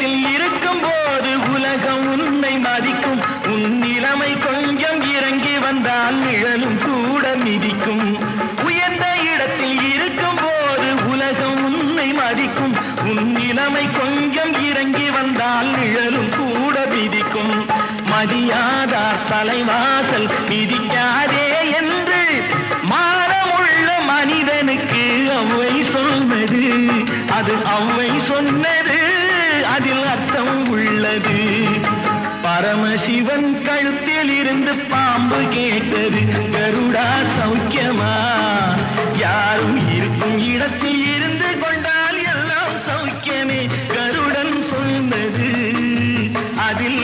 இடத்தில் இருக்கும் போது உலகம் உன்னை மதிக்கும். உன் நிலைமை கொஞ்சம் இறங்கி வந்தால் நிழலும் கூட மிதிக்கும். உயர்ந்த இடத்தில் இருக்கும் போது உலகம் உன்னை மதிக்கும். உன் நிலைமை கொஞ்சம் இறங்கி வந்தால் நிழலும் கூட மிதிக்கும். மதியாதார் தலைவாசல் மிதிக்காதே என்று மானமுள்ள மனிதனுக்கு அவ்வை சொன்னது. அது அவ்வை சொன்னது, அதில் அர்த்தம் உள்ளது. பரமசிவன் கழுத்தில் இருந்து பாம்பு கேட்டது, கருடா சௌக்கியமா? யாரும் இருக்கும் இடத்தில் இருந்து கொண்டால் எல்லாம் சௌக்கியமே. கருடன் சொன்னது, அதில்